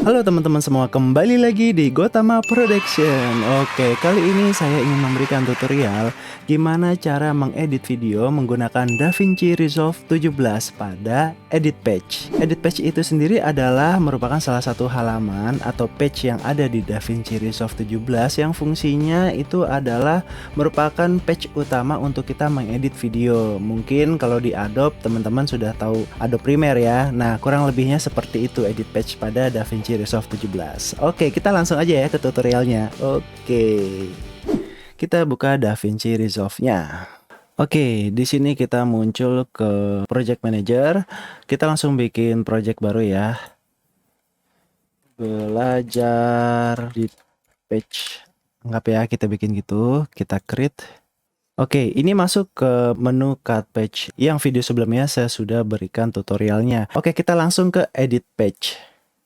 Halo teman-teman semua, kembali lagi di Gotama Production. Oke, kali ini saya ingin memberikan tutorial gimana cara mengedit video menggunakan DaVinci Resolve 17 pada Edit Page. Edit Page itu sendiri adalah merupakan salah satu halaman atau page yang ada di DaVinci Resolve 17 yang fungsinya itu adalah merupakan page utama untuk kita mengedit video. Mungkin kalau di Adobe teman-teman sudah tahu Adobe Premiere ya. Nah, kurang lebihnya seperti itu edit page pada DaVinci Resolve 17. Oke, kita langsung aja ya ke tutorialnya. Oke. Kita buka DaVinci Resolve-nya. Oke, di sini kita muncul ke Project Manager. Kita langsung bikin project baru ya. Belajar di page. Anggap ya kita bikin gitu, kita create. Oke, ini masuk ke menu cut page yang video sebelumnya saya sudah berikan tutorialnya. Oke, kita langsung ke edit page.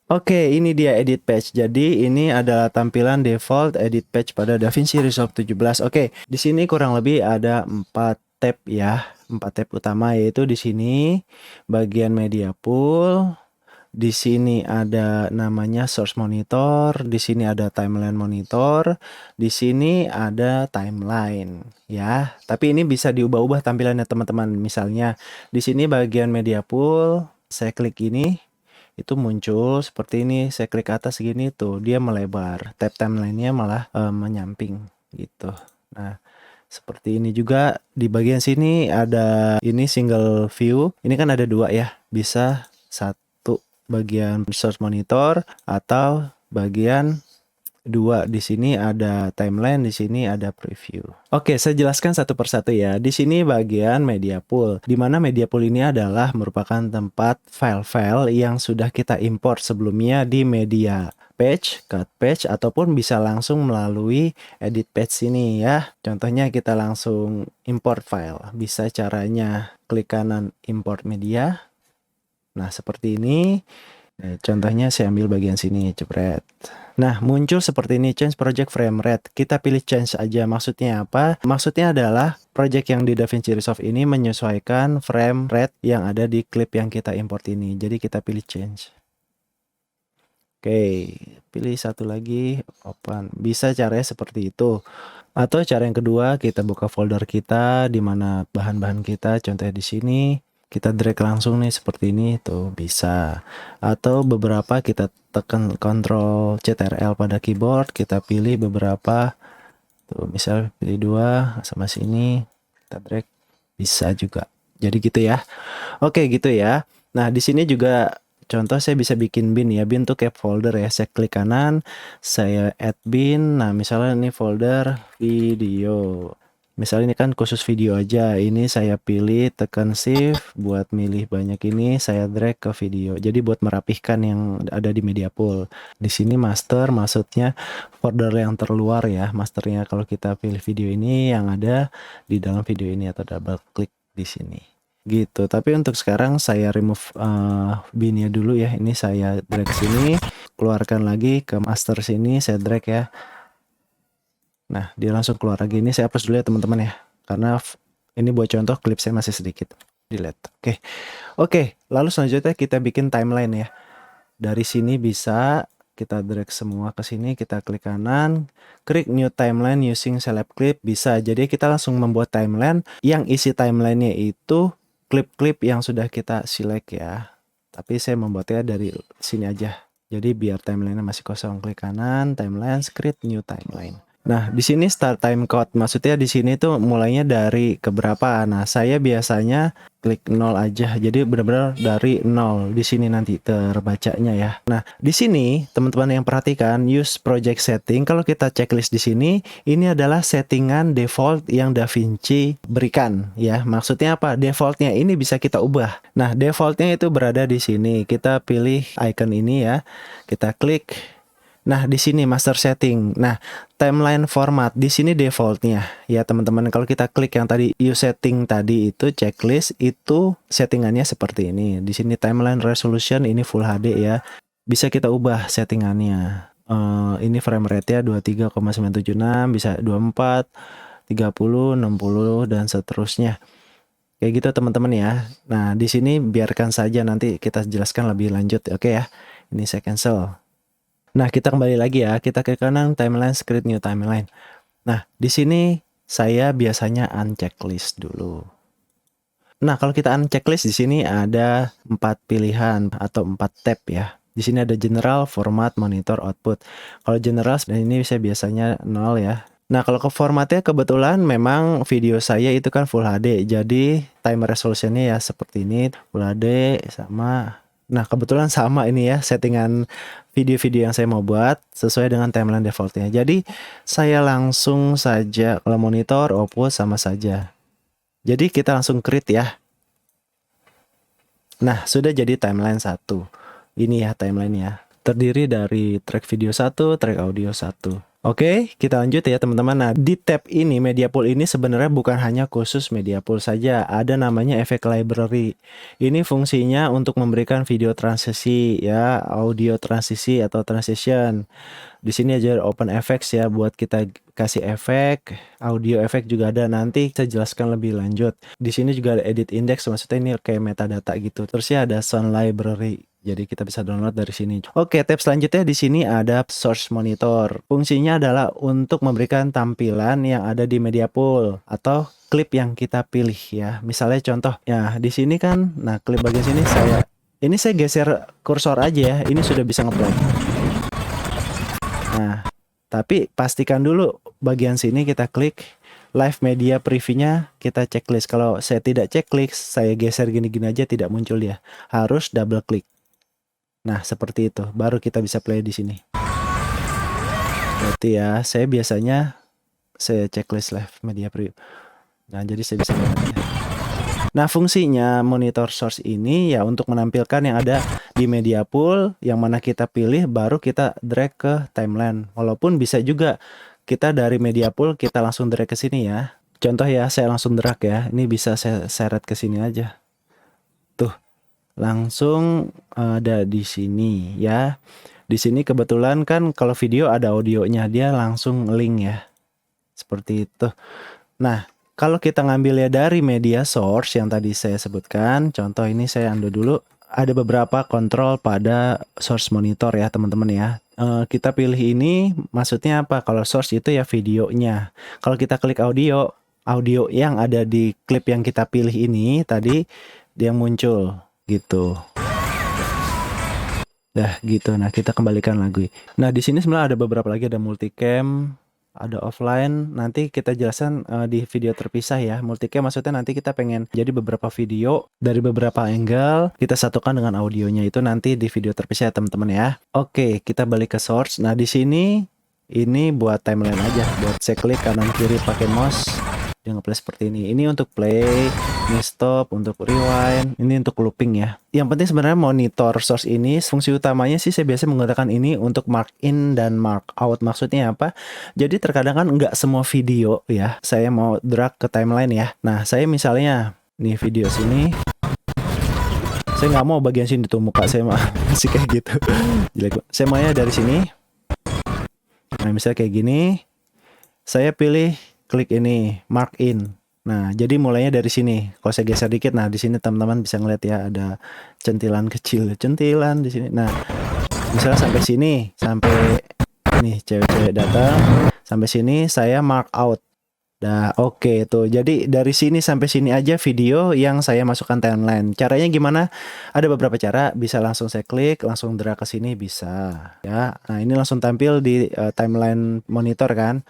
Oke, ini dia edit page. Jadi ini adalah tampilan default edit page pada DaVinci Resolve 17. Oke, di sini kurang lebih ada 4 tab ya. 4 tab utama yaitu di sini bagian media pool. Di sini ada namanya source monitor, di sini ada timeline monitor, di sini ada timeline ya. Tapi ini bisa diubah-ubah tampilannya teman-teman. Misalnya di sini bagian media pool, saya klik ini itu muncul seperti ini, saya klik atas gini tuh dia melebar, tab timelinenya malah menyamping gitu. Nah, seperti ini juga di bagian sini ada ini single view, ini kan ada dua ya, bisa satu bagian source monitor atau bagian dua. Di sini ada timeline, di sini ada preview. Oke, saya jelaskan satu persatu ya. Di sini bagian media pool, di mana media pool ini adalah merupakan tempat file-file yang sudah kita import sebelumnya di media page, cut page, ataupun bisa langsung melalui edit page ini ya. Contohnya kita langsung import file. Bisa caranya klik kanan import media. Nah, seperti ini. Contohnya saya ambil bagian sini, jepret. Nah, muncul seperti ini, change project frame rate. Kita pilih change aja, maksudnya apa? Maksudnya adalah project yang di DaVinci Resolve ini menyesuaikan frame rate yang ada di klip yang kita import ini. Jadi kita pilih change. Oke, pilih satu lagi, open. Bisa caranya seperti itu. Atau cara yang kedua, kita buka folder kita di mana bahan-bahan kita, contohnya di sini. Kita drag langsung nih seperti ini tuh bisa. Atau beberapa kita tekan Ctrl Ctrl pada keyboard, kita pilih beberapa tuh, misal pilih dua sama sini, kita drag bisa juga. Jadi gitu ya. Oke gitu ya. Nah di sini juga contoh saya bisa bikin bin ya. Bin tuh kayak folder ya. Saya klik kanan, saya add bin. Nah misalnya ini folder video. Misalnya ini kan khusus video aja. Ini saya pilih, tekan shift buat milih banyak ini, saya drag ke video. Jadi buat merapihkan yang ada di media pool. Di sini master maksudnya folder yang terluar ya. Masternya kalau kita pilih video ini yang ada di dalam video ini atau double klik di sini. Gitu. Tapi untuk sekarang saya remove binnya dulu ya. Ini saya drag sini, keluarkan lagi ke master sini, saya drag ya. Nah, dia langsung keluar lagi. Ini saya hapus dulu ya teman-teman ya. Karena ini buat contoh klip saya masih sedikit. Delete. Oke, lalu selanjutnya kita bikin timeline ya. Dari sini bisa kita drag semua ke sini, kita klik kanan, klik new timeline using select clip, bisa. Jadi kita langsung membuat timeline yang isi timelinenya itu klip-klip yang sudah kita select ya. Tapi saya membuatnya dari sini aja. Jadi biar timelinenya masih kosong, klik kanan, timeline, create new timeline. Nah, di sini start time code, maksudnya di sini tuh mulainya dari keberapa. Nah, saya biasanya klik 0 aja. Jadi benar-benar dari 0 di sini nanti terbacanya ya. Nah, di sini teman-teman yang perhatikan use project setting. Kalau kita checklist di sini, ini adalah settingan default yang DaVinci berikan ya. Maksudnya apa? Defaultnya ini bisa kita ubah. Nah, defaultnya itu berada di sini. Kita pilih icon ini ya. Kita klik. Nah, di sini master setting. Nah, timeline format di sini defaultnya ya teman-teman. Kalau kita klik yang tadi use setting tadi itu checklist, itu settingannya seperti ini. Di sini timeline resolution ini full HD ya. Bisa kita ubah settingannya. Ini frame rate-nya 23,976, bisa 24, 30, 60 dan seterusnya. Kayak gitu teman-teman ya. Nah, di sini biarkan saja, nanti kita jelaskan lebih lanjut. Oke ya. Ini saya cancel. Nah, kita kembali lagi ya. Kita ke kanan, timeline, create new timeline. Nah, di sini saya biasanya unchecklist dulu. Nah, kalau kita unchecklist di sini ada 4 pilihan atau 4 tab ya. Di sini ada general, format, monitor, output. Kalau general ini saya biasanya 0 ya. Nah, kalau ke formatnya kebetulan memang video saya itu kan Full HD. Jadi timer resolutionnya ya seperti ini, Full HD sama. Nah, kebetulan sama ini ya settingan video-video yang saya mau buat sesuai dengan timeline defaultnya. Jadi saya langsung saja kalau monitor, output sama saja. Jadi kita langsung create ya. Nah, sudah jadi timeline 1. Ini ya timeline ya. Terdiri dari track video 1, track audio 1. Oke, kita lanjut ya teman-teman. Nah, di tab ini media pool ini sebenarnya bukan hanya khusus media pool saja. Ada namanya efek library. Ini fungsinya untuk memberikan video transisi ya, audio transisi atau transition. Di sini aja open effects ya buat kita kasih efek, audio efek juga ada. Nanti saya jelaskan lebih lanjut. Di sini juga ada edit index, maksudnya ini kayak metadata gitu. Terus ya ada sound library. Jadi kita bisa download dari sini. Oke, tab selanjutnya di sini ada source monitor. Fungsinya adalah untuk memberikan tampilan yang ada di media pool atau klip yang kita pilih ya. Misalnya contoh, ya di sini kan, nah klip bagian sini saya geser kursor aja ya. Ini sudah bisa ngeplay. Nah, tapi pastikan dulu bagian sini kita klik live media previewnya, kita checklist. Kalau saya tidak checklist, saya geser gini-gini aja tidak muncul dia. Harus double klik. Nah, seperti itu. Baru kita bisa play di sini. Berarti ya, saya biasanya saya checklist live media preview. Nah, jadi saya bisa lihatnya. Nah, fungsinya monitor source ini ya untuk menampilkan yang ada di media pool yang mana kita pilih, baru kita drag ke timeline. Walaupun bisa juga kita dari media pool kita langsung drag ke sini ya. Contoh ya, saya langsung drag ya. Ini bisa saya seret ke sini aja. Tuh, langsung ada di sini ya. Di sini kebetulan kan kalau video ada audionya, dia langsung link ya. Seperti itu. Nah, kalau kita ngambilnya dari media source yang tadi saya sebutkan, contoh ini saya undo dulu. Ada beberapa kontrol pada source monitor ya teman-teman ya. Kita pilih ini, maksudnya apa? Kalau source itu ya videonya. Kalau kita klik audio, audio yang ada di klip yang kita pilih ini tadi dia muncul gitu. Dah gitu. Nah, kita kembalikan lagi. Nah, di sini sebenarnya ada beberapa lagi, ada multicam, ada offline. Nanti kita jelaskan di video terpisah ya. Multicam maksudnya nanti kita pengen jadi beberapa video dari beberapa angle kita satukan dengan audionya, itu nanti di video terpisah ya teman-teman ya. Oke, kita balik ke source. Nah, di sini ini buat timeline aja. Buat saya klik kanan kiri pakai mouse, dia ngeplay seperti ini. Ini untuk play, ini stop, untuk rewind, ini untuk looping ya. Yang penting sebenarnya monitor source ini fungsi utamanya sih saya biasa menggunakan ini untuk mark in dan mark out. Maksudnya apa? Jadi terkadang kan nggak semua video ya saya mau drag ke timeline ya. Nah, saya misalnya nih video sini, saya nggak mau bagian sini tuh muka saya masih kayak gitu. Jelek. Saya maunya dari sini. Nah, misalnya kayak gini, saya pilih klik ini mark in. Nah, jadi mulainya dari sini. Kalau saya geser dikit, nah di sini teman-teman bisa ngeliat ya ada centilan kecil, centilan di sini. Nah, misalnya sampai sini, sampai ini cewek-cewek datang, sampai sini saya mark out. Nah, oke tuh. Jadi dari sini sampai sini aja video yang saya masukkan timeline. Caranya gimana? Ada beberapa cara. Bisa langsung saya klik, langsung drag ke sini bisa. Ya. Nah, ini langsung tampil di timeline monitor kan?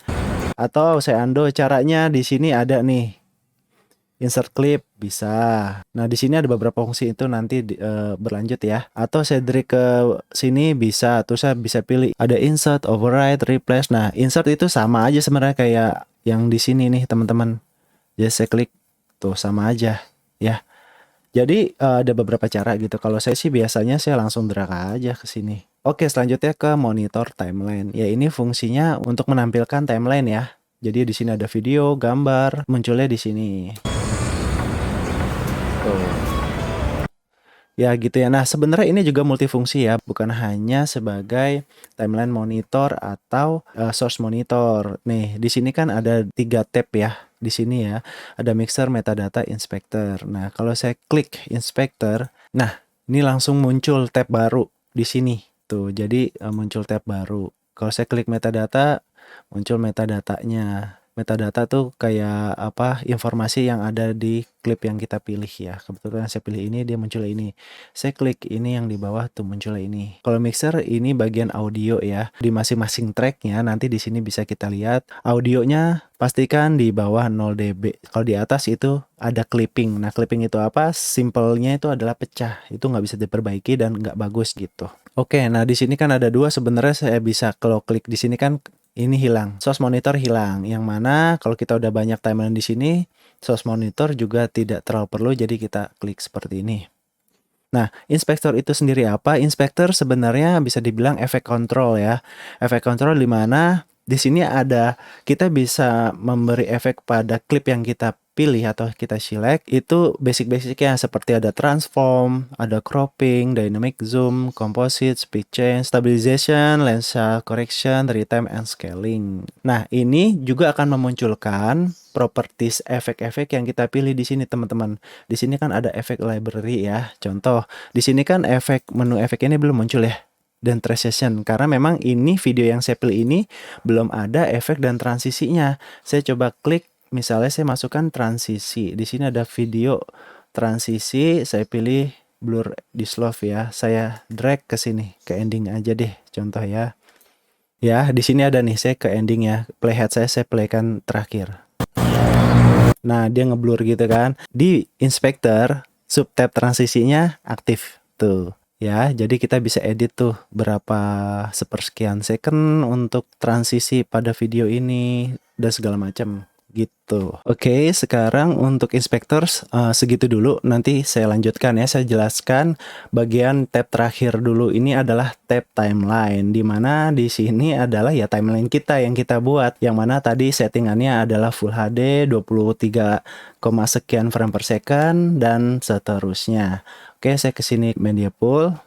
Atau saya undo, caranya di sini ada nih insert clip bisa. Nah, di sini ada beberapa fungsi itu nanti berlanjut ya. Atau saya drag ke sini bisa. Terus saya bisa pilih ada insert, override, replace. Nah, insert itu sama aja sebenarnya kayak yang di sini nih teman-teman. Jadi saya klik tuh sama aja ya. Jadi ada beberapa cara gitu. Kalau saya sih biasanya saya langsung drag aja ke sini. Oke, selanjutnya ke monitor timeline. Ya, ini fungsinya untuk menampilkan timeline ya. Jadi di sini ada video, gambar, munculnya di sini. Tuh. Ya gitu ya. Nah, sebenarnya ini juga multifungsi ya, bukan hanya sebagai timeline monitor atau source monitor. Nih, di sini kan ada 3 tab ya. Di sini ya, ada mixer, metadata, inspector. Nah, kalau saya klik inspector, nah, ini langsung muncul tab baru di sini. Tuh, jadi muncul tab baru. Kalau saya klik metadata, muncul metadatanya. Metadata tuh kayak apa, informasi yang ada di klip yang kita pilih ya. Kebetulan saya pilih ini, dia muncul ini. Saya klik ini yang di bawah tuh muncul ini. Kalau mixer ini bagian audio ya. Di masing-masing tracknya nanti di sini bisa kita lihat audionya pastikan di bawah 0 dB. Kalau di atas itu ada clipping. Nah, clipping itu apa? Simpelnya itu adalah pecah. Itu nggak bisa diperbaiki dan nggak bagus gitu. Oke, nah di sini kan ada dua sebenarnya saya bisa kalau klik di sini kan ini hilang, source monitor hilang. Yang mana kalau kita udah banyak timeline di sini, source monitor juga tidak terlalu perlu jadi kita klik seperti ini. Nah, inspektor itu sendiri apa? Inspektor sebenarnya bisa dibilang efek kontrol ya. Efek kontrol di mana di sini ada kita bisa memberi efek pada klip yang kita pilih atau kita select itu basic-basicnya seperti ada transform, ada cropping, dynamic zoom, composite, speed change, stabilization, lensa correction, retime, and scaling. Nah, ini juga akan memunculkan properties efek-efek yang kita pilih di sini teman-teman. Di sini kan ada efek library ya. Contoh, di sini kan menu efek ini belum muncul ya. Dan transition karena memang ini video yang saya pilih ini belum ada efek dan transisinya. Saya coba klik misalnya saya masukkan transisi. Di sini ada video transisi, saya pilih blur dissolve ya. Saya drag ke sini, ke ending aja deh contoh ya. Ya, di sini ada nih saya ke ending ya. Playhead saya playkan terakhir. Nah, dia ngeblur gitu kan. Di inspector, subtab transisinya aktif tuh. Ya, jadi kita bisa edit tuh berapa sepersekian second untuk transisi pada video ini dan segala macam gitu. Oke, sekarang untuk inspectors segitu dulu. Nanti saya lanjutkan ya. Saya jelaskan bagian tab terakhir dulu. Ini adalah tab timeline, di mana di sini adalah ya timeline kita yang kita buat. Yang mana tadi settingannya adalah Full HD 23, sekian frame per second dan seterusnya. Oke, saya ke sini media pool.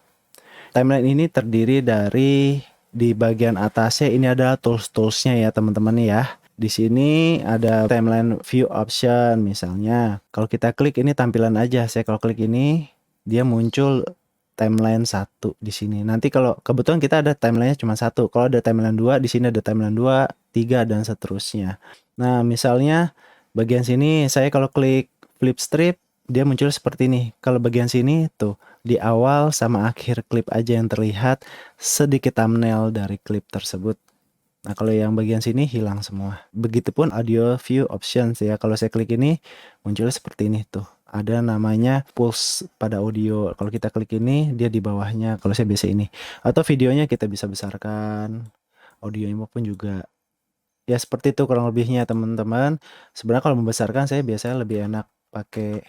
Timeline ini terdiri dari di bagian atasnya ini ada tools-toolsnya ya teman-teman ya. Di sini ada timeline view option misalnya. Kalau kita klik ini tampilan aja. Saya kalau klik ini dia muncul timeline 1 di sini. Nanti kalau kebetulan kita ada timelinenya cuma 1. Kalau ada timeline 2 di sini ada timeline 2, 3 dan seterusnya. Nah, misalnya bagian sini saya kalau klik flip strip dia muncul seperti ini. Kalau bagian sini tuh di awal sama akhir klip aja yang terlihat, sedikit thumbnail dari klip tersebut. Nah, kalau yang bagian sini hilang semua. Begitupun audio view options ya. Kalau saya klik ini munculnya seperti ini tuh. Ada namanya pulse pada audio. Kalau kita klik ini dia di bawahnya. Kalau saya biasa ini. Atau videonya kita bisa besarkan. Audionya pun juga. Ya seperti itu kurang lebihnya teman-teman. Sebenarnya kalau membesarkan saya biasanya lebih enak pakai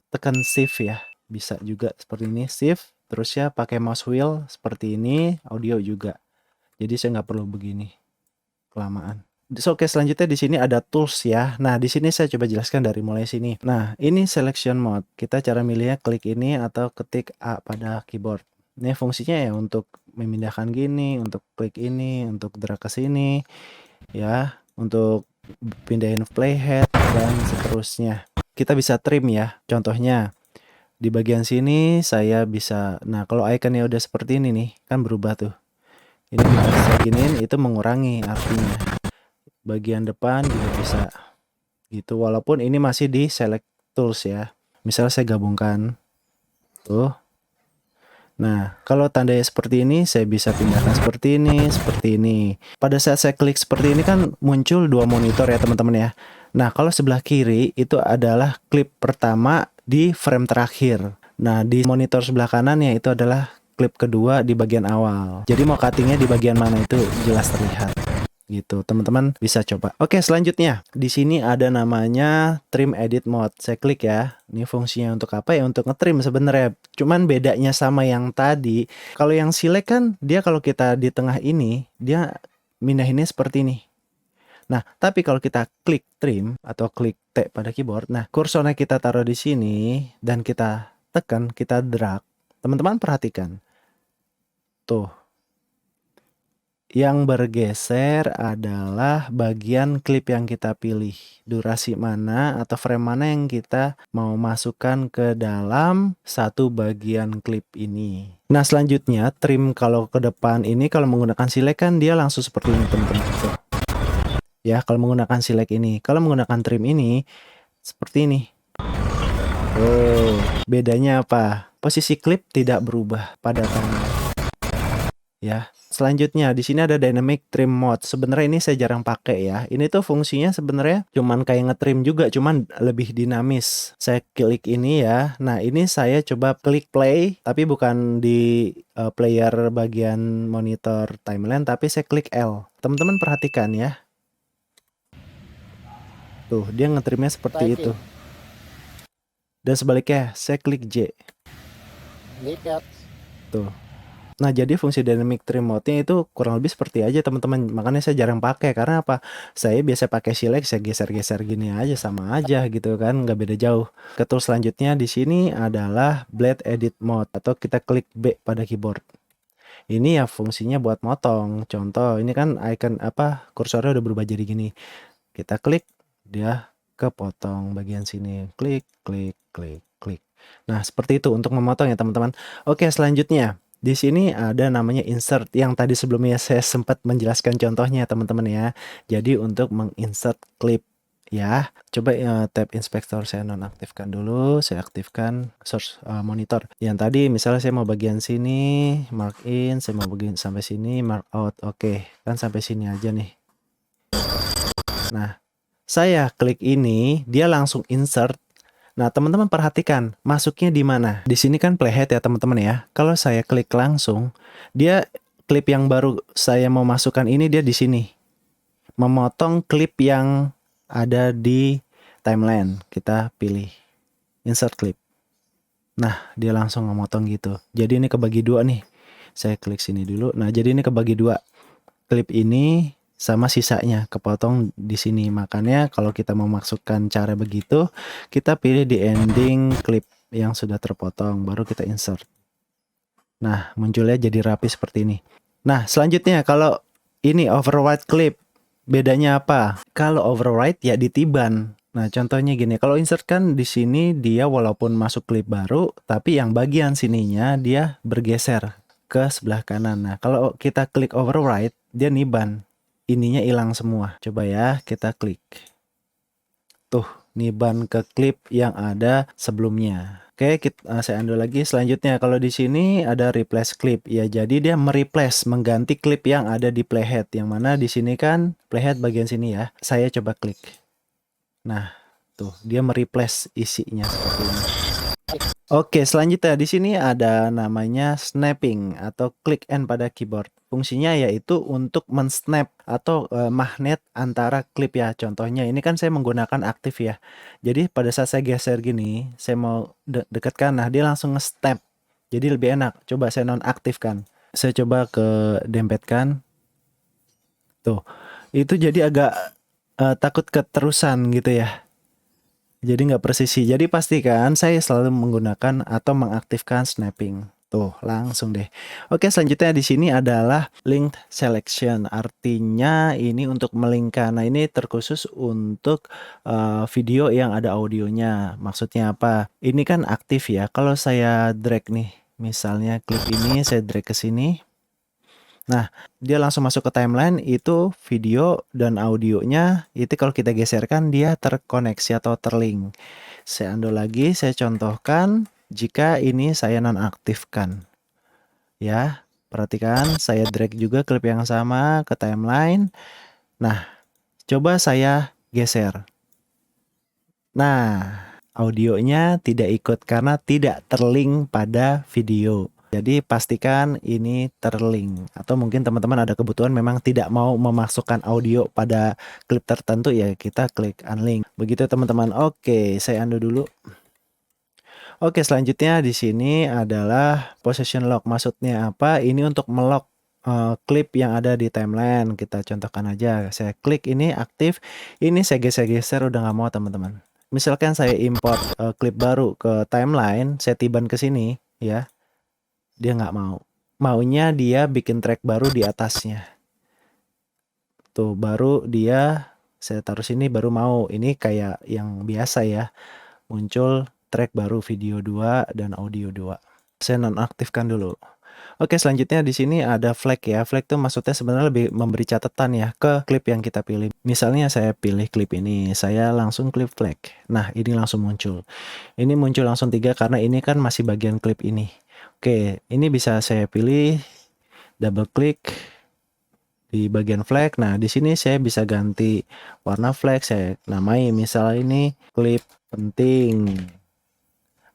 tekan shift ya. Bisa juga seperti ini shift. Terus ya pakai mouse wheel seperti ini. Audio juga. Jadi saya nggak perlu begini kelamaan. So, oke, selanjutnya di sini ada tools ya. Nah, di sini saya coba jelaskan dari mulai sini. Nah, ini selection mode. Kita cara milihnya klik ini atau ketik A pada keyboard. Ini fungsinya ya untuk memindahkan gini, untuk klik ini, untuk drag ke sini, ya, untuk pindahin playhead dan seterusnya. Kita bisa trim ya. Contohnya di bagian sini saya bisa, nah kalau iconnya udah seperti ini nih, kan berubah tuh. Ini bisa giniin itu mengurangi artinya. Bagian depan juga bisa gitu, walaupun ini masih di select tools ya. Misalnya saya gabungkan tuh. Nah, kalau tandanya seperti ini saya bisa pindahkan seperti ini, seperti ini. Pada saat saya klik seperti ini kan muncul dua monitor ya teman-teman ya. Nah, kalau sebelah kiri itu adalah klip pertama di frame terakhir. Nah, di monitor sebelah kanannya itu adalah klip kedua di bagian awal. Jadi mau cuttingnya di bagian mana itu jelas terlihat. Gitu, teman-teman bisa coba. Oke, selanjutnya di sini ada namanya trim edit mode. Saya klik ya. Ini fungsinya untuk apa ya? Untuk ngetrim sebenarnya. Cuman bedanya sama yang tadi. Kalau yang select kan dia kalau kita di tengah ini dia mindahinnya seperti ini. Nah, tapi kalau kita klik trim atau klik T pada keyboard, nah kursornya kita taruh di sini dan kita tekan, kita drag. Teman-teman perhatikan. Tuh. Yang bergeser adalah bagian klip yang kita pilih. Durasi mana atau frame mana yang kita mau masukkan ke dalam satu bagian klip ini. Nah, selanjutnya trim kalau ke depan ini kalau menggunakan select kan dia langsung seperti ini teman-teman. Ya, kalau menggunakan select ini. Kalau menggunakan trim ini seperti ini. Oh, bedanya apa? Posisi klip tidak berubah pada tangan. Ya, selanjutnya di sini ada dynamic trim mode. Sebenarnya ini saya jarang pakai ya. Ini tuh fungsinya sebenarnya cuman kayak ngetrim juga, cuman lebih dinamis. Saya klik ini ya. Nah, ini saya coba klik play, tapi bukan di player bagian monitor timeline, tapi saya klik L. Teman-teman perhatikan ya. Tuh, dia ngetrimnya seperti itu. Dan sebaliknya, saya klik J. Lihat. Tuh. Nah, jadi fungsi dynamic trim mode-nya itu kurang lebih seperti aja teman-teman. Makanya saya jarang pakai karena apa? Saya biasa pakai select, saya geser-geser gini aja sama aja gitu kan, nggak beda jauh. Tool selanjutnya di sini adalah blade edit mode atau kita klik B pada keyboard. Ini ya fungsinya buat motong. Contoh, ini kan icon apa kursornya udah berubah jadi gini. Kita klik, dia kepotong bagian sini. Klik, klik, klik, klik. Nah, seperti itu untuk memotong ya teman-teman. Oke, selanjutnya di sini ada namanya insert yang tadi sebelumnya saya sempat menjelaskan contohnya teman-teman ya. Jadi untuk menginsert klip ya, coba tab inspector saya nonaktifkan dulu, saya aktifkan source monitor. Yang tadi misalnya saya mau bagian sini, mark in, saya mau bagian sampai sini, mark out. Oke, kan sampai sini aja nih. Nah, saya klik ini, dia langsung insert. Nah, teman-teman perhatikan masuknya di mana. Di sini kan playhead ya teman-teman ya. Kalau saya klik langsung, dia klip yang baru saya mau masukkan ini dia di sini. Memotong klip yang ada di timeline. Kita pilih insert clip. Nah, dia langsung memotong gitu. Jadi ini kebagi dua nih. Saya klik sini dulu. Nah, jadi ini kebagi dua. Klip ini sama sisanya kepotong di sini. Makanya kalau kita mau masukkan cara begitu, kita pilih di ending klip yang sudah terpotong, baru kita insert. Nah, munculnya jadi rapi seperti ini. Nah, selanjutnya kalau ini override clip, bedanya apa? Kalau override ya ditiban. Nah, contohnya gini, kalau insert kan di sini dia walaupun masuk klip baru, tapi yang bagian sininya dia bergeser ke sebelah kanan. Nah, kalau kita klik override, dia niban. Ininya hilang semua. Coba ya, kita klik. Tuh, niban ke klip yang ada sebelumnya. Oke, saya undo lagi. Selanjutnya, kalau di sini ada replace clip. Ya, jadi dia mereplace, mengganti klip yang ada di playhead. Yang mana di sini kan playhead bagian sini ya. Saya coba klik. Nah, tuh, dia mereplace isinya seperti ini. Oke, selanjutnya di sini ada namanya snapping atau click and pada keyboard. Fungsinya yaitu untuk men-snap atau magnet antara klip ya. Contohnya ini kan saya menggunakan aktif ya. Jadi pada saat saya geser gini, saya mau dekatkan, nah dia langsung nge-snap. Jadi lebih enak. Coba saya nonaktifkan. Saya coba ke dempetkan. Tuh, itu jadi agak takut keterusan gitu ya. Jadi nggak presisi. Jadi pastikan saya selalu menggunakan atau mengaktifkan snapping. Tuh, langsung deh. Oke, selanjutnya di sini adalah link selection. Artinya ini untuk melingkan. Nah, ini terkhusus untuk video yang ada audionya. Maksudnya apa? Ini kan aktif ya. Kalau saya drag nih, misalnya klip ini saya drag ke sini. Nah, dia langsung masuk ke timeline, itu video dan audionya, itu kalau kita geserkan dia terkoneksi atau terlink. Saya undo lagi, saya contohkan jika ini saya nonaktifkan. Ya, perhatikan saya drag juga klip yang sama ke timeline. Nah, coba saya geser. Nah, audionya tidak ikut karena tidak terlink pada video. Jadi pastikan ini terlink. Atau mungkin teman-teman ada kebutuhan memang tidak mau memasukkan audio pada klip tertentu ya kita klik unlink. Begitu teman-teman. Oke, saya undo dulu. Oke, selanjutnya di sini adalah position lock. Maksudnya apa? Ini untuk melock klip yang ada di timeline. Kita contohkan aja. Saya klik ini aktif. Ini saya geser-geser udah nggak mau teman-teman. Misalkan saya import klip baru ke timeline, saya tiban ke sini ya. Dia nggak mau. Maunya dia bikin track baru di atasnya. Tuh baru dia saya taruh sini baru mau. Ini kayak yang biasa ya. Muncul track baru video 2 dan audio 2. Saya nonaktifkan dulu. Oke, selanjutnya di sini ada flag ya. Flag tuh maksudnya sebenarnya lebih memberi catatan ya ke klip yang kita pilih. Misalnya saya pilih klip ini, saya langsung klik flag. Nah, ini langsung muncul. Ini muncul langsung 3 karena ini kan masih bagian klip ini. Oke, ini bisa saya pilih, double klik di bagian flag. Nah, di sini saya bisa ganti warna flag. Saya namai misalnya ini klip penting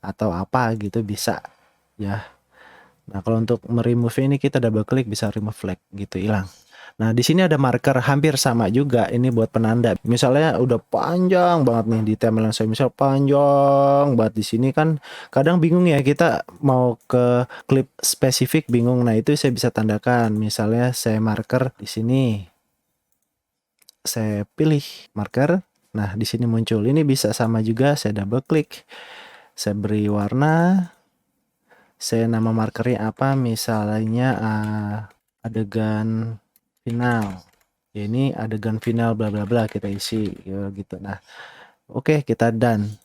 atau apa gitu bisa ya. Nah, kalau untuk meremove ini kita double klik bisa remove flag gitu, hilang. Nah, di sini ada marker hampir sama juga ini buat penanda. Misalnya udah panjang banget nih di timeline saya, misal panjang banget di sini kan kadang bingung ya kita mau ke klip spesifik bingung. Nah, itu saya bisa tandakan. Misalnya saya marker di sini. Saya pilih marker. Nah, di sini muncul. Ini bisa sama juga, saya double klik. Saya beri warna. Saya nama markernya apa, misalnya adegan final ya, ini adegan final bla bla bla kita isi ya, gitu. Nah, oke, kita done.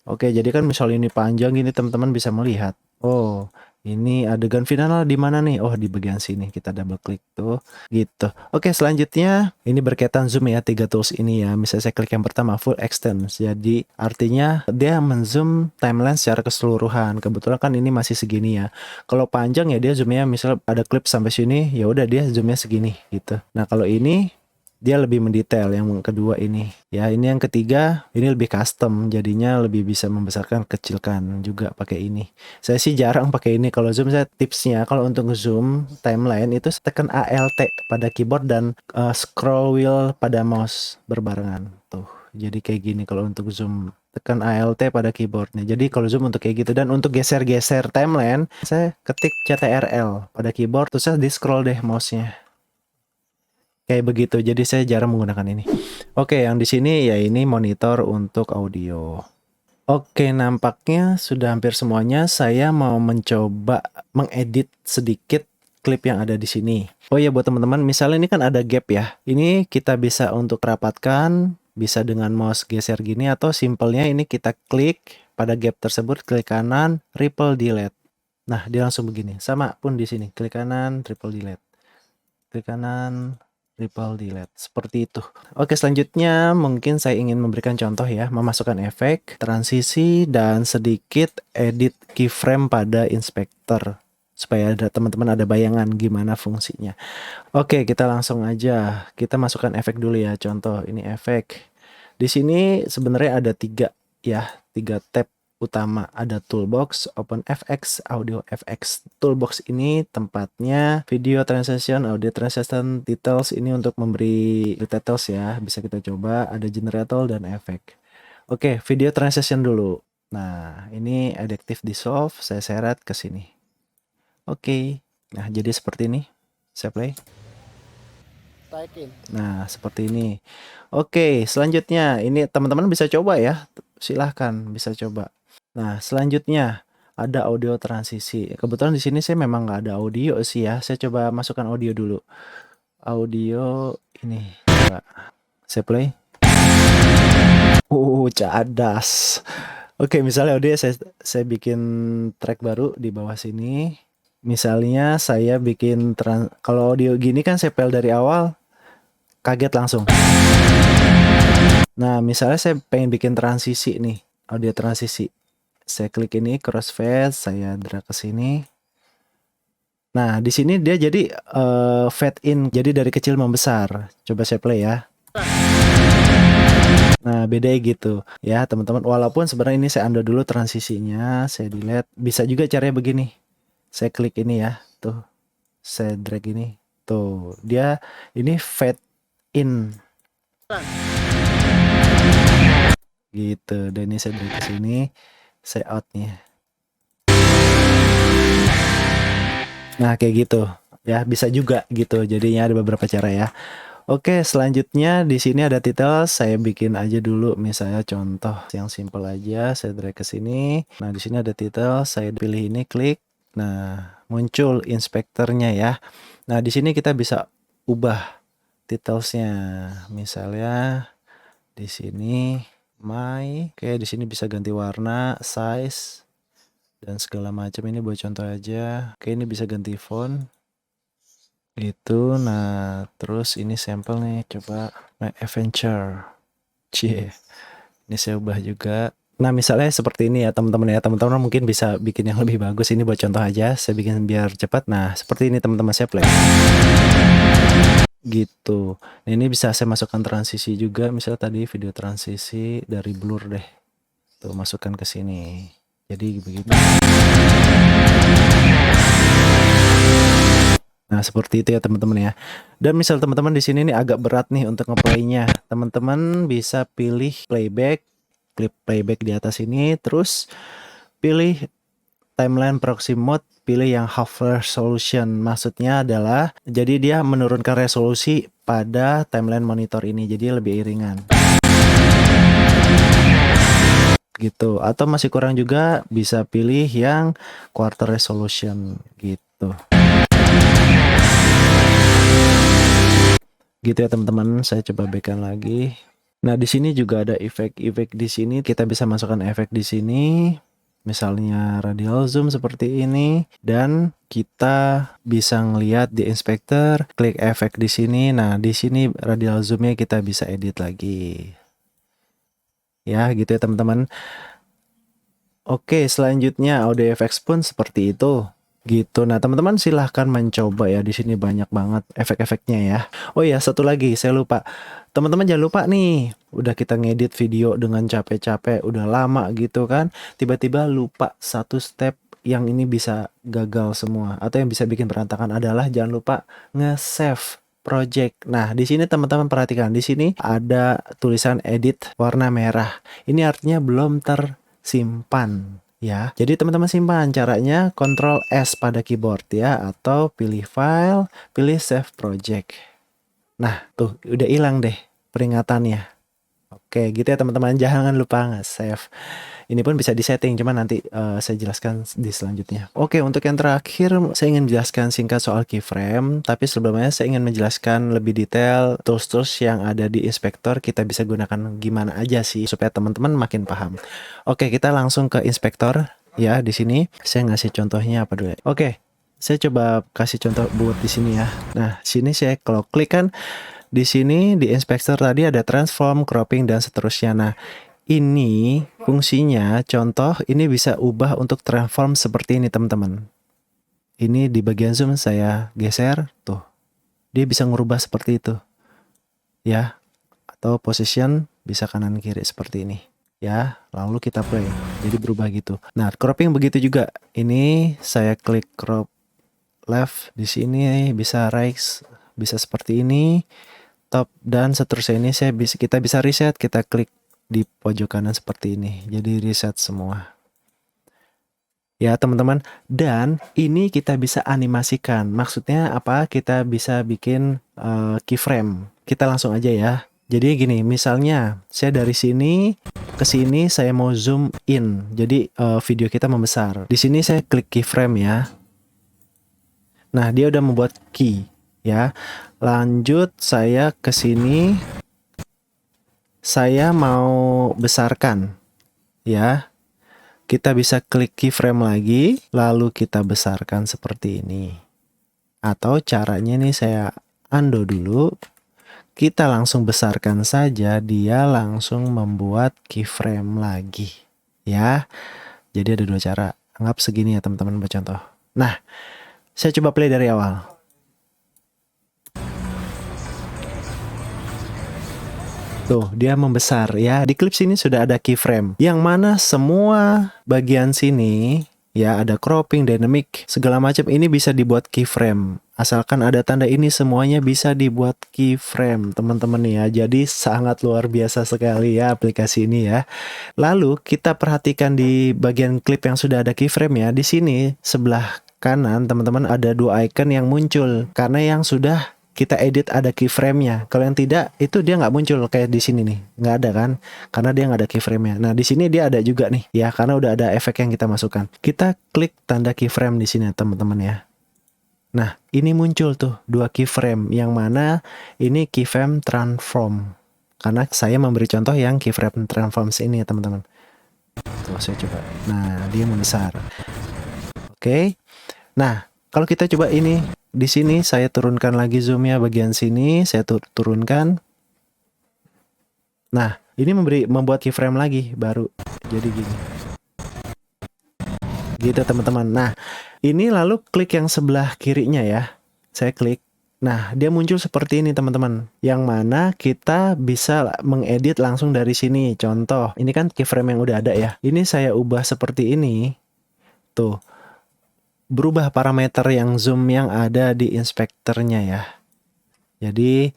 Oke, jadi kan misal ini panjang gini teman-teman bisa melihat, oh ini adegan final di mana nih, oh di bagian sini, kita double klik tuh gitu. Oke, selanjutnya ini berkaitan zoom ya, 3 tools ini ya. Misalnya saya klik yang pertama full extend, jadi artinya dia menzoom timeline secara keseluruhan. Kebetulan kan ini masih segini ya, kalau panjang ya dia zoomnya misal ada klip sampai sini ya udah dia zoomnya segini gitu. Nah, kalau ini dia lebih mendetail yang kedua ini ya. Ini yang ketiga ini lebih custom, jadinya lebih bisa membesarkan kecilkan juga pakai ini. Saya sih jarang pakai ini kalau zoom. Saya tipsnya kalau untuk zoom timeline itu tekan ALT pada keyboard dan scroll wheel pada mouse berbarengan tuh. Jadi kayak gini kalau untuk zoom, tekan ALT pada keyboardnya. Jadi kalau zoom untuk kayak gitu. Dan untuk geser-geser timeline saya ketik CTRL pada keyboard terus saya di scroll deh mouse-nya. Kayak begitu. Jadi saya jarang menggunakan ini. Oke, yang di sini ya ini monitor untuk audio. Oke, nampaknya sudah hampir semuanya. Saya mau mencoba mengedit sedikit klip yang ada di sini. Oh ya, buat teman-teman, misalnya ini kan ada gap ya. Ini kita bisa untuk rapatkan, bisa dengan mouse geser gini, atau simpelnya ini kita klik pada gap tersebut, klik kanan, triple delete. Nah, dia langsung begini. Sama pun di sini, klik kanan, triple delete. Klik kanan, triple delete, seperti itu. Oke, selanjutnya mungkin saya ingin memberikan contoh ya, memasukkan efek, transisi, dan sedikit edit keyframe pada inspektor supaya ada teman-teman ada bayangan gimana fungsinya. Oke, kita langsung aja kita masukkan efek dulu ya. Contoh ini efek. Di sini sebenarnya ada 3 ya, 3 tab utama. Ada toolbox, open FX, audio FX. Toolbox ini tempatnya video transition, audio transition, details ini untuk memberi details ya. Bisa kita coba, ada generator dan efek. Oke, video transition dulu. Nah, ini adaptive dissolve, saya seret ke sini. Oke. Nah, jadi seperti ini. Saya play. Nah, seperti ini. Oke, selanjutnya ini teman-teman bisa coba ya. Silahkan bisa coba. Nah, selanjutnya ada audio transisi. Kebetulan di sini saya memang nggak ada audio sih ya. Saya coba masukkan audio dulu. Audio ini. Coba. Saya play. Cadas. Oke, misalnya audio saya bikin track baru di bawah sini. Misalnya saya bikin kalau audio gini kan saya pel dari awal, kaget langsung. Nah, misalnya saya pengen bikin transisi nih, audio transisi. Saya klik ini crossfade, saya drag ke sini. Nah, di sini dia jadi fade in, jadi dari kecil membesar. Coba saya play ya. Nah, beda gitu ya, teman-teman. Walaupun sebenarnya ini saya undo dulu transisinya, saya delete. Bisa juga caranya begini. Saya klik ini ya, tuh. Saya drag ini. Tuh, dia ini fade in. Gitu. Dan ini saya drag ke sini, saya outnya. Nah, kayak gitu. Ya, bisa juga gitu. Jadinya ada beberapa cara ya. Oke, selanjutnya di sini ada title. Saya bikin aja dulu misalnya contoh yang simple aja. Saya drag ke sini. Nah, di sini ada title. Saya pilih ini, klik. Nah, muncul inspektornya ya. Nah, di sini kita bisa ubah detailsnya. Misalnya di sini oke, di sini bisa ganti warna, size dan segala macam. Ini buat contoh aja. Oke, ini bisa ganti font gitu. Nah, terus ini sampel nih, coba My Adventure. Cie. Ini saya ubah juga. Nah, misalnya seperti ini ya teman-teman ya. Teman-teman mungkin bisa bikin yang lebih bagus. Ini buat contoh aja. Saya bikin biar cepat. Nah, seperti ini teman-teman, saya play. Gitu. Nah, ini bisa saya masukkan transisi juga. Misalnya tadi video transisi dari blur deh. Tuh, masukkan ke sini. Jadi begini. Nah, seperti itu ya teman-teman ya. Dan misal teman-teman di sini nih agak berat nih untuk ngeplaynya. Teman-teman bisa pilih playback, klik playback di atas ini, terus pilih timeline proxy mode, pilih yang half resolution. Maksudnya adalah jadi dia menurunkan resolusi pada timeline monitor ini, jadi lebih ringan. Gitu. Atau masih kurang juga bisa pilih yang quarter resolution gitu. Gitu ya teman-teman, saya coba backkan lagi. Nah, di sini juga ada efek-efek di sini. Kita bisa masukkan efek di sini. Misalnya radial zoom seperti ini, dan kita bisa ngelihat di inspector, klik efek di sini. Nah, di sini radial zoomnya kita bisa edit lagi. Ya, gitu ya teman-teman. Oke, selanjutnya audio effects pun seperti itu. Gitu. Nah, teman-teman silahkan mencoba ya. Di sini banyak banget efek-efeknya ya. Oh ya, satu lagi saya lupa. Teman-teman jangan lupa nih, udah kita ngedit video dengan capek-capek, udah lama gitu kan. Tiba-tiba lupa satu step yang ini bisa gagal semua atau yang bisa bikin berantakan adalah jangan lupa nge-save project. Nah, di sini teman-teman perhatikan, di sini ada tulisan edit warna merah. Ini artinya belum tersimpan. Ya, jadi teman-teman simpan caranya Ctrl S pada keyboard ya, atau pilih file, pilih save project. Nah, tuh udah hilang deh peringatannya. Oke, gitu ya teman-teman, jangan lupa nge-save. Ini pun bisa disetting, cuman nanti saya jelaskan di selanjutnya. Oke, untuk yang terakhir saya ingin menjelaskan singkat soal keyframe, tapi sebelumnya saya ingin menjelaskan lebih detail tools-tools yang ada di inspektor kita bisa gunakan gimana aja sih supaya teman-teman makin paham. Oke, kita langsung ke inspektor ya. Di sini saya ngasih contohnya apa dulu ya. Oke, saya coba kasih contoh buat di sini ya. Nah, sini saya kalau klik kan di sini di inspektor tadi ada transform, cropping dan seterusnya. Nah, ini fungsinya contoh ini bisa ubah untuk transform seperti ini teman-teman. Ini di bagian zoom saya geser tuh. Dia bisa ngubah seperti itu. Ya. Atau position bisa kanan kiri seperti ini. Ya, lalu kita play. Jadi berubah gitu. Nah, cropping begitu juga. Ini saya klik crop left di sini bisa right, bisa seperti ini. Top dan seterusnya ini kita bisa reset, kita klik di pojok kanan seperti ini. Jadi reset semua. Ya, teman-teman. Dan ini kita bisa animasikan. Maksudnya apa? Kita bisa bikin keyframe. Kita langsung aja ya. Jadi gini, misalnya saya dari sini ke sini saya mau zoom in. Jadi video kita membesar. Di sini saya klik keyframe ya. Nah, dia udah membuat key ya. Lanjut saya ke sini. Saya mau besarkan ya. Kita bisa klik keyframe lagi, lalu kita besarkan seperti ini. Atau caranya nih saya undo dulu. Kita langsung besarkan saja, dia langsung membuat keyframe lagi. Ya, jadi ada dua cara. Anggap segini ya teman-teman buat contoh. Nah, saya coba play dari awal. Tuh, dia membesar ya. Di klip sini sudah ada keyframe. Yang mana semua bagian sini ya ada cropping, dynamic, segala macam ini bisa dibuat keyframe. Asalkan ada tanda ini semuanya bisa dibuat keyframe, teman-teman ya. Jadi sangat luar biasa sekali ya aplikasi ini ya. Lalu kita perhatikan di bagian klip yang sudah ada keyframe ya. Di sini sebelah kanan teman-teman ada dua icon yang muncul karena yang sudah kita edit ada keyframe-nya. Kalau yang tidak, itu dia nggak muncul kayak di sini nih, nggak ada kan? Karena dia nggak ada keyframe-nya. Nah di sini dia ada juga nih, ya karena udah ada efek yang kita masukkan. Kita klik tanda keyframe di sini teman-teman ya. Nah, ini muncul tuh dua keyframe, yang mana ini keyframe transform. Karena saya memberi contoh yang keyframe transforms ini ya teman-teman. Tuh saya coba. Nah, dia membesar. Oke. Nah, kalau kita coba ini di sini saya turunkan lagi zoomnya bagian sini, saya turunkan. Nah, ini membuat keyframe lagi baru. Jadi gini. Gitu teman-teman. Nah, ini lalu klik yang sebelah kirinya ya. Saya klik. Nah, dia muncul seperti ini teman-teman. Yang mana kita bisa mengedit langsung dari sini. Contoh, ini kan keyframe yang udah ada ya. Ini saya ubah seperti ini. Tuh. Berubah parameter yang zoom yang ada di inspektornya ya. Jadi,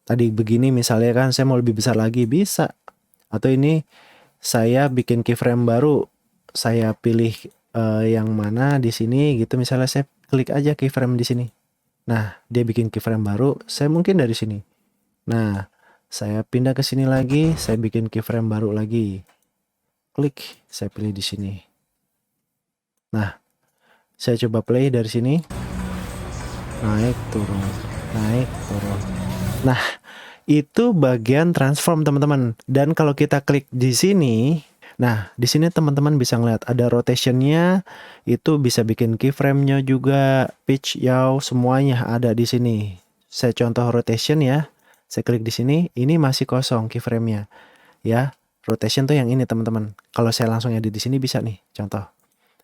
tadi begini misalnya kan saya mau lebih besar lagi bisa. Atau ini saya bikin keyframe baru. Saya pilih yang mana di sini gitu, misalnya saya klik aja keyframe di sini. Nah, dia bikin keyframe baru, saya mungkin dari sini. Nah, saya pindah ke sini lagi, saya bikin keyframe baru lagi. Klik, saya pilih di sini. Nah, saya coba play dari sini. Naik, turun, naik, turun. Nah, itu bagian transform teman-teman. Dan kalau kita klik di sini, nah, di sini teman-teman bisa ngeliat ada rotationnya, itu bisa bikin keyframe-nya juga, pitch, yaw, semuanya ada di sini. Saya contoh rotation ya, saya klik di sini, ini masih kosong keyframe-nya, ya. Rotation tuh yang ini teman-teman. Kalau saya langsung edit di sini bisa nih, contoh.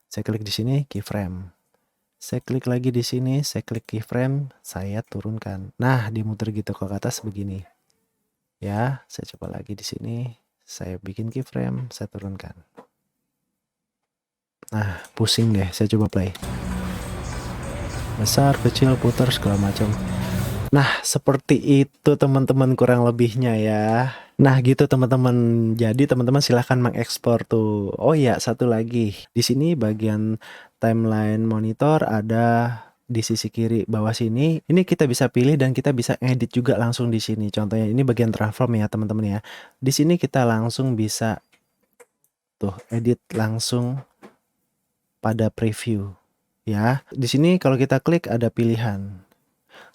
Saya klik di sini keyframe. Saya klik lagi di sini, saya klik keyframe, saya turunkan. Nah, dimuter gitu ke atas begini. Ya, saya coba lagi di sini. Saya bikin keyframe, saya turunkan. Nah, pusing deh, saya coba play. Besar, kecil, putar, segala macam. Nah, seperti itu teman-teman kurang lebihnya ya. Nah, gitu teman-teman. Jadi teman-teman silahkan mengekspor tuh. Oh ya, satu lagi. Di sini bagian timeline monitor ada di sisi kiri bawah sini. Ini kita bisa pilih dan kita bisa edit juga langsung di sini. Contohnya ini bagian transform ya teman-teman ya. Di sini kita langsung bisa tuh edit langsung pada preview ya. Di sini kalau kita klik ada pilihan.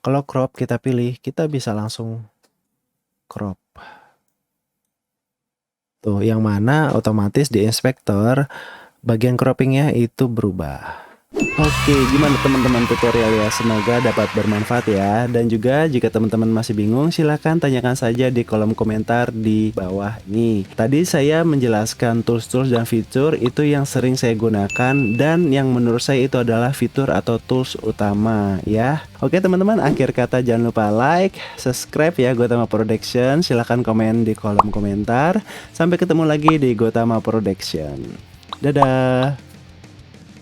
Kalau crop kita pilih, kita bisa langsung crop. Tuh, yang mana otomatis di inspektor bagian croppingnya itu berubah. Oke, gimana teman-teman tutorial ya? Semoga dapat bermanfaat ya. Dan juga jika teman-teman masih bingung, silahkan tanyakan saja di kolom komentar di bawah ini. Tadi saya menjelaskan tools-tools dan fitur itu yang sering saya gunakan dan yang menurut saya itu adalah fitur atau tools utama ya. Oke teman-teman, akhir kata jangan lupa like, subscribe ya Gotama Production. Silahkan komen di kolom komentar. Sampai ketemu lagi di Gotama Production. Dadah.